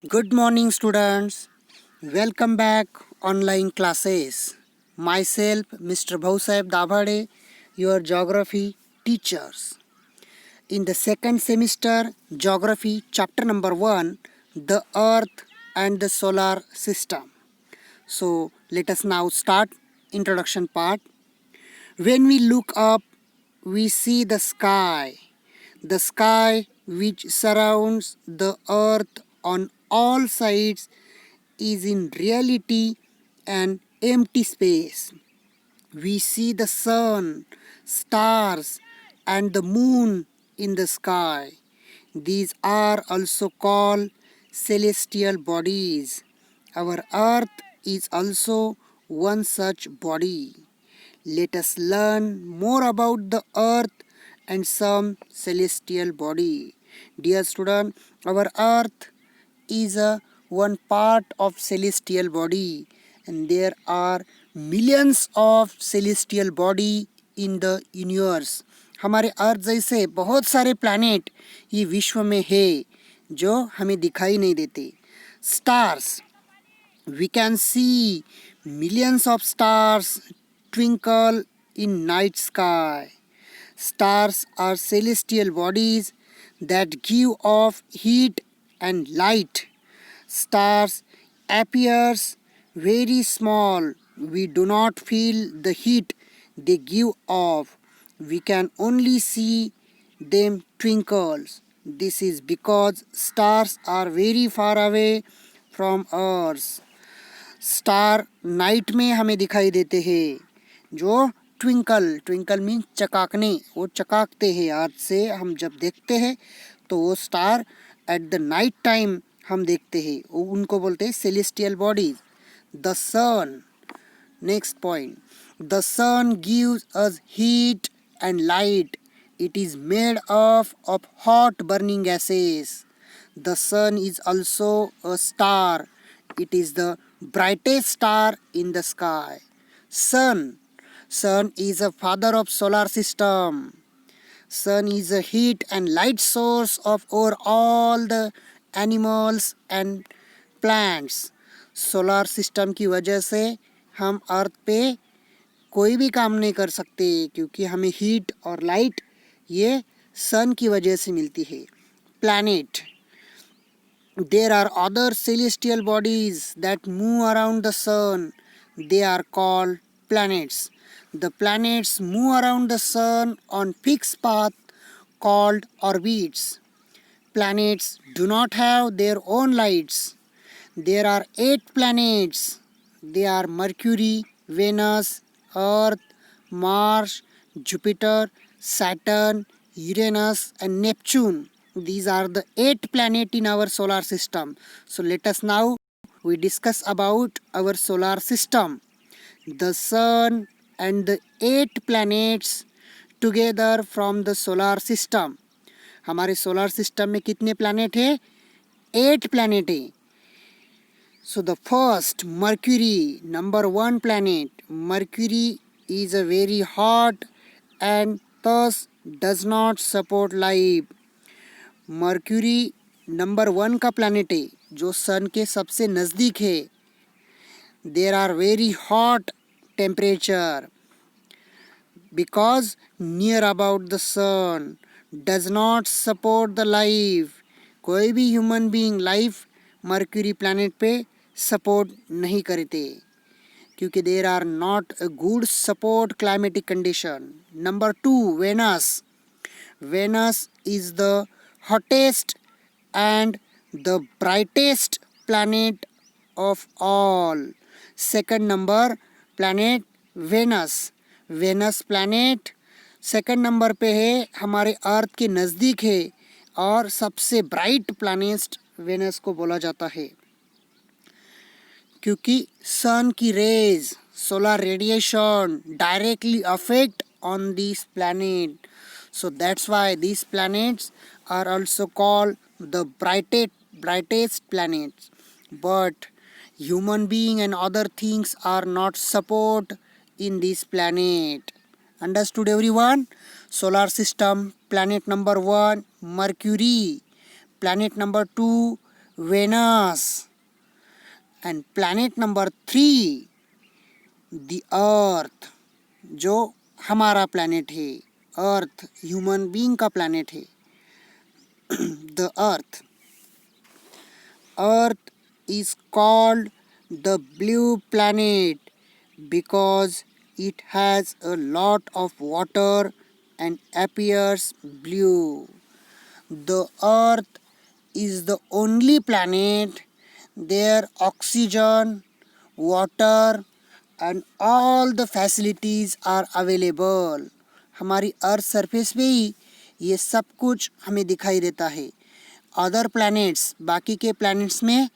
Good morning, students. Welcome back online classes. Myself, Mr. Bhausaib Dabhade, your geography teachers. In the second semester, geography chapter number 1, the earth and the solar system. So, let us now start introduction part. When we look up, we see the sky which surrounds the earth on all sides is in reality an empty space. We see the sun, stars, and the moon in the sky. These are also called celestial bodies. Our earth is also one such body. Let us learn more about the earth and some celestial body. Dear student, our earth is a one part of celestial body, and there are millions of celestial body in the universe. हमारे अर्थ जैसे बहुत सारे planet ये विश्व में है जो हमें दिखाई नहीं देते. Stars, we can see millions of stars twinkle in night sky. Stars are celestial bodies that give off heat and light. Stars appears very small. We do not feel the heat they give off. We can only see them twinkles. This is because stars are very far away from Earth. Star night में हमें दिखाई देते हैं जो twinkle twinkle mean चकाकने, वो चकाकते हैं. अर्थ से हम जब देखते हैं तो वो star at the night time हम देखते हैं, उनको बोलते हैं celestial bodies. The sun, next point, the sun gives us heat and light. It is made of hot burning gases. The sun is also a star. It is the brightest star in the sky. Sun. Sun is a father of solar system. Sun is a heat and light source of over all the animals and plants. Solar system की वजह से हम अर्थ पे कोई भी काम नहीं कर सकते क्योंकि हमें हीट और लाइट ये सन की वजह से मिलती है. Planet, there are other celestial bodies that move around the sun. They are called planets. The planets move around the sun on fixed path called orbits. Planets do not have their own lights. There are 8 planets. They are Mercury, Venus, Earth, Mars, Jupiter, Saturn, Uranus, and Neptune. These are the 8 planets in our solar system. So let us now we discuss about our solar system. The sun and the 8 planets together from the solar system. हमारे solar system में कितने planet है? 8 planet है. So the first, Mercury, number 1 planet. Mercury is a very hot and thus does not support life. Mercury number 1 का planet है जो सन के सबसे नज़दीक है. There are very hot temperature because near about the sun does not support the life. कोई भी human being life Mercury planet पे सपोर्ट नहीं करते क्योंकि there are not a good support climatic condition. Number 2, Venus. Venus is the hottest and the brightest planet of all. Second number planet Venus. Venus planet second number पे है, हमारे अर्थ के नज़दीक है और सबसे ब्राइट प्लैनेट वेनस को बोला जाता है क्योंकि सन की rays, solar radiation directly affect on this planet. So that's why these planets are also called the brightest planets. But human being and other things are not support in this planet. Understood everyone? Solar system, planet number 1 Mercury, planet number 2 Venus. And planet number 3, the Earth, जो हमारा planet है, Earth human being का planet है. The Earth. Earth is called the blue planet because it has a lot of water and appears blue. The Earth is the only planet where oxygen, water and all the facilities are available. हमारी earth surface पे ही ये सब कुछ हमें दिखाई देता है. Other planets, बाकी के प्लैनेट्स में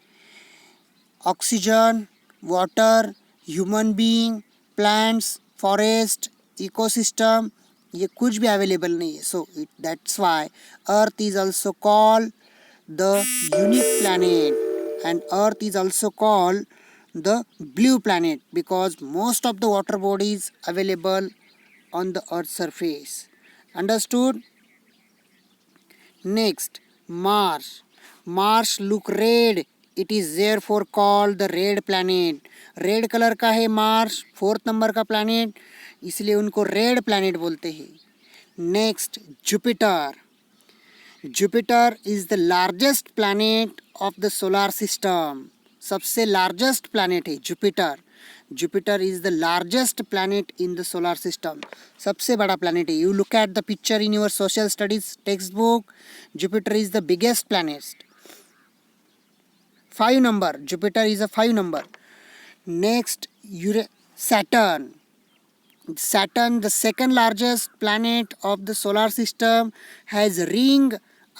oxygen, water, human being, plants, forest, ecosystem ये कुछ भी अवेलेबल नहीं है. So that's why earth is also called the unique planet and earth is also called the blue planet because most of the water bodies available on the earth's surface. Understood? Next, Mars. Mars look red, it is therefore called the red planet. Red colour का है Mars, 4th number का planet, इसलिए उनको red planet बोलते हैं. Next, Jupiter. Jupiter is the largest planet of the solar system. सबसे largest planet है Jupiter. Jupiter is the largest planet in the solar system. सबसे बड़ा प्लैनेट है. You look at the picture in your social studies text book. Jupiter is the biggest planet. 5 number. Jupiter is a 5 number. Next, Saturn. Saturn, the second largest planet of the solar system, has ring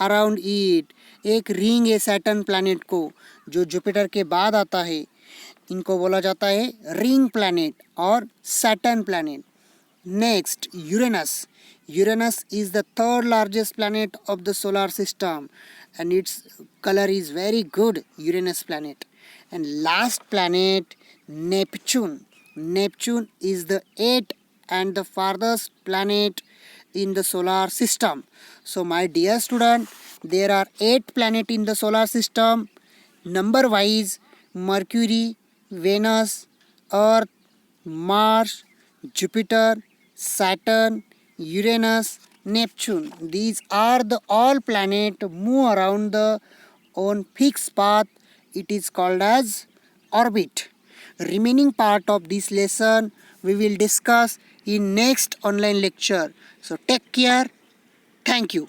around it. एक ring है Saturn planet को जो Jupiter के बाद आता है. इनको बोला जाता है रिंग प्लैनेट और Saturn planet. Next, Uranus. Uranus is the third largest planet of the solar system and its color is very good, Uranus planet. And last planet, Neptune. Neptune is the 8th and the farthest planet in the solar system. So my dear student, there are 8 planets in the solar system. Number wise, Mercury, Venus, Earth, Mars, Jupiter, Saturn, Uranus, Neptune. These are the all planets move around the on fixed path. It is called as orbit. Remaining part of this lesson we will discuss in next online lecture. So take care. Thank you.